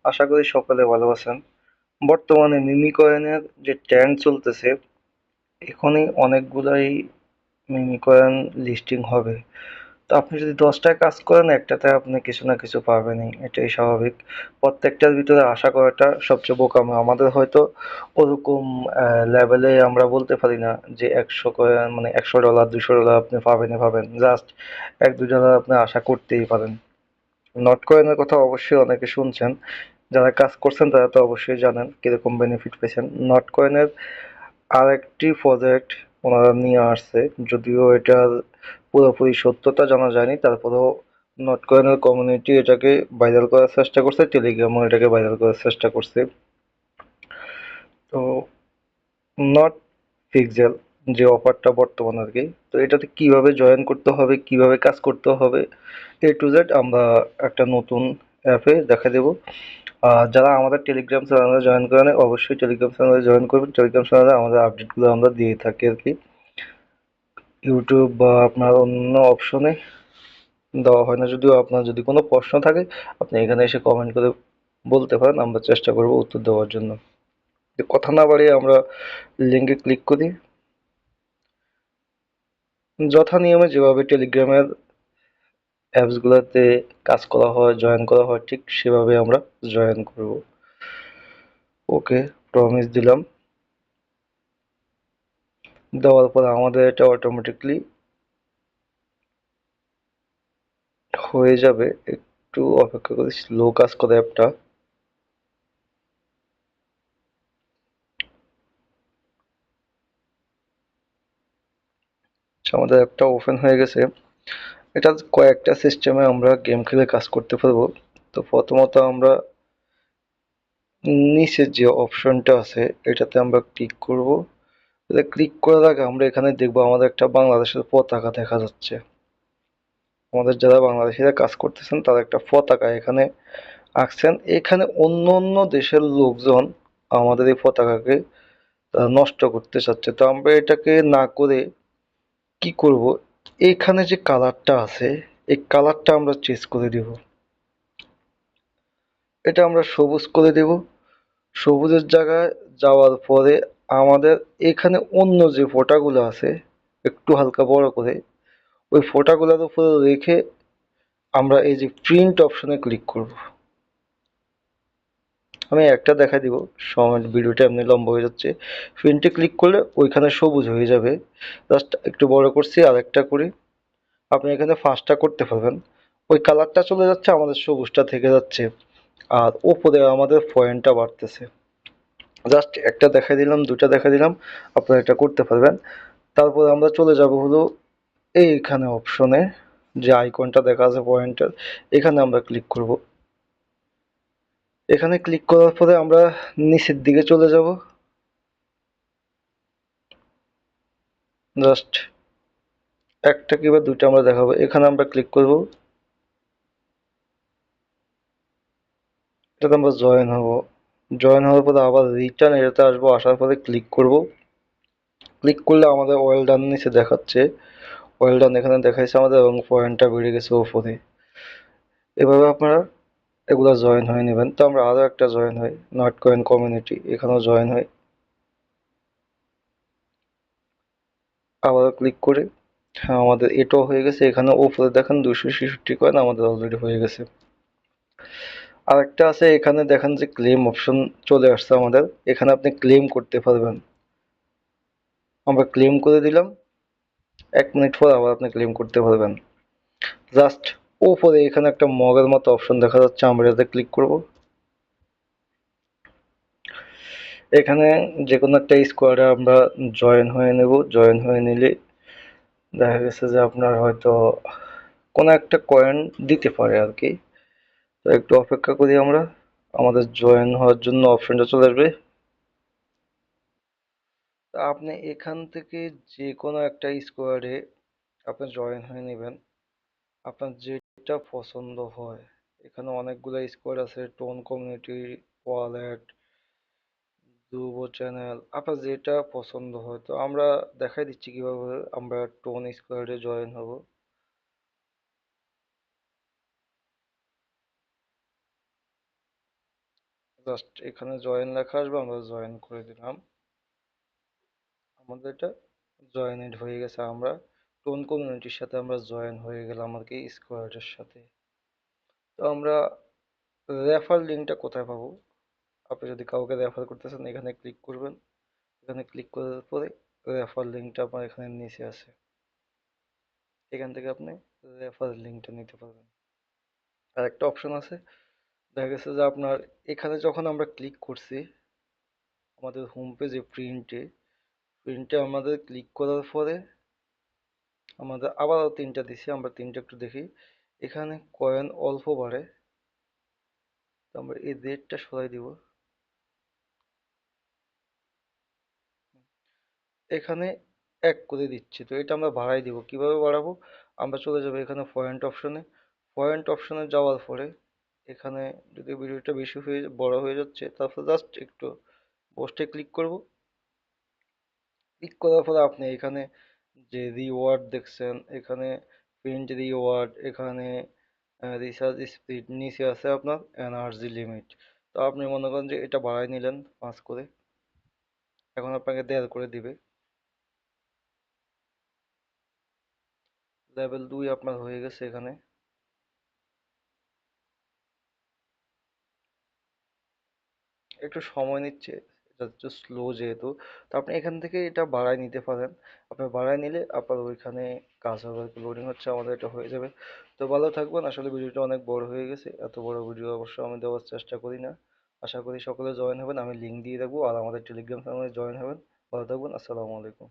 আশা করি সকলে ভালো আছেন। বর্তমানে মিমি কয়েনের যে ট্রেন্ড চলতেছে, এখনই অনেকগুলাই মিমি কয়েন লিস্টিং হবে। তো আপনি যদি 10টায় কাজ করেন, একটাতে আপনি কিছু না কিছু পাবেনই, এটাই স্বাভাবিক। প্রত্যেকটার ভিতরে আশা করাটা সবচেয়ে বোকামো। আমাদের হয়তো ওরকম লেভেলে আমরা বলতে পারি না যে 100 কয়েন মানে $100 $200 আপনি পাবেনই পাবেন। জাস্ট $1-2 আপনি আশা করতেই পারেন। নট কয়েনের কথা অবশ্যই অনেকে শুনছেন। যারা কাজ করছেন তারা তো অবশ্যই জানেন কিরকম বেনিফিট পেয়েছেন। নট কয়েনের আরেকটি প্রজেক্ট ওনারা নিয়ে আসছে, যদিও এটার পুরোপুরি সত্যতা জানা যায়নি, তারপরেও নট কয়েনের কমিউনিটি এটাকে ভাইরাল করার চেষ্টা করছে, টেলিগ্রামও এটাকে ভাইরাল করার চেষ্টা করছে। তো নট পিক্সেল যে অফারটা বর্তমান আর কি, তো এটাতে কিভাবে জয়েন করতে হবে, কিভাবে কাজ করতে হবে, A to Z আমরা একটা নতুন অ্যাপে দেখা দেব। যারা আমাদের টেলিগ্রাম চ্যানেলে জয়েন করে নেয়, অবশ্যই টেলিগ্রাম চ্যানেলে জয়েন করবেন। টেলিগ্রাম চ্যানেলে আমাদের আপডেটগুলো আমরা দিয়ে থাকি আর কি। ইউটিউব বা আপনার অন্য অপশনে দেওয়া হয় না। যদিও আপনার যদি কোনো প্রশ্ন থাকে, আপনি এখানে এসে কমেন্ট করে বলতে পারেন, আমরা চেষ্টা করব উত্তর দেওয়ার জন্য। তো কথা না বাড়িয়ে আমরা লিঙ্কে ক্লিক করি। যথা নিয়মে যেভাবে টেলিগ্রামের অ্যাপসগুলোতে কাজ করা হয়, জয়েন করা হয়, ঠিক সেভাবে আমরা জয়েন করব। ওকে, প্রমিস দিলাম। দেওয়ার পর আমাদের এটা অটোমেটিকলি হয়ে যাবে। একটু অপেক্ষা করি, স্লো কাজ করে অ্যাপটা। আচ্ছা, আমাদের অ্যাপটা ওপেন হয়ে গেছে। এটা কয়েকটা সিস্টেমে আমরা গেম খেলে কাজ করতে পারবো। তো প্রথমত আমরা নিচে যে অপশনটা আছে এটাতে আমরা ক্লিক করব। এটা ক্লিক করার আগে আমরা এখানে দেখবো আমাদের একটা বাংলাদেশের পতাকা দেখা যাচ্ছে। আমাদের যারা বাংলাদেশিরা কাজ করতেছেন তারা একটা পতাকা এখানে আঁকছেন। এখানে অন্য অন্য দেশের লোকজন আমাদের এই পতাকাকে নষ্ট করতে চাচ্ছে। তো আমরা এটাকে না করে কি করব, এইখানে যে কালারটা আছে এই কালারটা আমরা চেঞ্জ করে দিব। এটা আমরা সবুজ করে দেব। সবুজের জায়গায় যাওয়ার পরে আমাদের এখানে অন্য যে ফোঁটাগুলো আছে একটু হালকা বড় করে ওই ফোঁটাগুলোর উপরে রেখে আমরা এই যে প্রিন্ট অপশনে ক্লিক করব। আমি একটা দেখাই দিব, সময় ভিডিওটা এমনি লম্বা হয়ে যাচ্ছে। প্রিন্টে ক্লিক করলে ওইখানে সবুজ হয়ে যাবে। জাস্ট একটু বড় করছি, আর একটা করি। আপনি এখানে ফার্স্টটা করতে পারবেন। ওই কালারটা চলে যাচ্ছে, আমাদের সবুজটা থেকে যাচ্ছে, আর ওপরে আমাদের পয়েন্টটা বাড়তেছে। জাস্ট একটা দেখাই দিলাম, দুটা দেখাই দিলাম, আপনারা এটা করতে পারবেন। তারপরে আমরা চলে যাব হলো এইখানে অপশনে, যে আইকনটা দেখা আছে পয়েন্টের, এখানে আমরা ক্লিক করব। এখানে ক্লিক করার পরে আমরা নিচের দিকে চলে যাব। জাস্ট একটা কিংবা দুইটা আমরা দেখাবো, এখানে আমরা ক্লিক করব। এটাতে আমরা জয়েন হব। জয়েন হওয়ার পরে আবার রিটার্ন এটাতে আসবো, আসার পরে ক্লিক করব। ক্লিক করলে আমাদের ওয়েল ডান নিচে দেখাচ্ছে, ওয়েল ডান এখানে দেখাইছে আমাদের, এবং পয়েন্টটা বেড়ে গেছে উপরে। এভাবে আপনারা এগুলা জয়েন হয়ে নেবেন। তো আমরা আরো একটা জয়েন হই, নট কয়েন কমিউনিটি, এখানেও জয়েন হই। আবারও ক্লিক করে, হ্যাঁ আমাদের এটাও হয়ে গেছে। এখানে উপরে দেখেন 266 কয়েন আমাদের অলরেডি হয়ে গেছে। আরেকটা আছে, এখানে দেখেন যে ক্লেম অপশন চলে আসছে আমাদের, এখানে আপনি ক্লেম করতে পারবেন। আমরা ক্লেম করে দিলাম। 1 মিনিট পর আবার আপনি ক্লেম করতে পারবেন। জাস্ট উপরে এখানে একটা মগের মতো অপশন দেখা যাচ্ছে, আমরা এটাতে ক্লিক করব। এখানে যে কোনো একটা স্কোয়াডে আমরা জয়েন হয়ে নেব। জয়েন হয়ে নিলে দেখা গেছে যে আপনার হয়তো কোনো একটা কয়েন দিতে পারে আর কি। তো একটু অপেক্ষা করি আমরা, আমাদের জয়েন হওয়ার জন্য অপশনটা চলে আসবে। তা আপনি এখান থেকে যে কোনো একটা স্কোয়াডে আপনি জয়েন হয়ে নেবেন, আপনার যেটা পছন্দ হয়। এখানে অনেকগুলো স্কোয়াড আছে, টোন কমিউনিটি, ওয়ালেট, ধ্রুব চ্যানেল, আপনার যেটা পছন্দ হয়। তো আমরা দেখাই দিচ্ছি কিভাবে আমরা টোন স্কোয়াডে জয়েন হব। জাস্ট এখানে জয়েন লেখা আসবে, আমরা জয়েন করে দিলাম। আমাদের এটা জয়েনেড হয়ে গেছে, আমরা টোন কমিউনিটির সাথে আমরা জয়েন হয়ে গেলাম আর কি, স্কোয়াডের সাথে। তো আমরা রেফার লিঙ্কটা কোথায় পাবো? আপনি যদি কাউকে রেফার করতেছেন এখানে ক্লিক করবেন, এখানে ক্লিক করার পরে রেফার লিঙ্কটা আপনার এখানে নিচে আছে, এখান থেকে আপনি রেফার লিঙ্কটা নিতে পারবেন। আর একটা অপশন আছে, দেখা গেছে যে আপনার এখানে যখন আমরা ক্লিক করছি আমাদের হোম পেজে প্রিন্টে, আমাদের ক্লিক করার পরে আমাদের আবারও তিনটা দিছি, আমরা তিনটা একটু দেখি। এখানে কয়েন অল্প বাড়ে, তো আমরা এই রেটটা সরাই দিব। এখানে এক করে দিচ্ছি, তো এটা আমরা বাড়াই দিব। কিভাবে বাড়াবো? আমরা চলে যাবো এখানে পয়েন্ট অপশনে, পয়েন্ট অপশনে যাওয়ার পরে এখানে যদি ভিডিওটা বেশি হয়ে বড় হয়ে যাচ্ছে, তারপর জাস্ট একটু পোস্টে ক্লিক করব। ক্লিক করার পরে আপনি এখানে যে রিওয়ার্ড দেখছেন, এখানে প্রিন্ট রিওয়ার্ড, এখানে রিসার্চ স্পিড, নিচে আছে আপনার এনার্জি লিমিট। তো আপনি মনে করেন যে এটা বাড়াই নিলেন 5 করে, এখন আপনাকে 1.5 করে দিবে। লেভেল 2 আপনার হয়ে গেছে এখানে। একটু সময় নিচ্ছে, এটা একটু স্লো যেহেতু। তো আপনি এখান থেকে এটা বাড়ায় নিতে পারেন। আপনি বাড়ায় নিলে আপনার ওইখানে কাজ হবে, লোডিং হচ্ছে, আমাদের এটা হয়ে যাবে। তো ভালো থাকবেন। আসলে ভিডিওটা অনেক বড় হয়ে গেছে, এত বড় ভিডিও অবশ্য আমি দেওয়ার চেষ্টা করি না। আশা করি সকলে জয়েন হবেন, আমি লিঙ্ক দিয়ে রাখবো, আর আমাদের টেলিগ্রাম চ্যানেলে জয়েন হবেন। ভালো থাকবেন, আসসালামু আলাইকুম।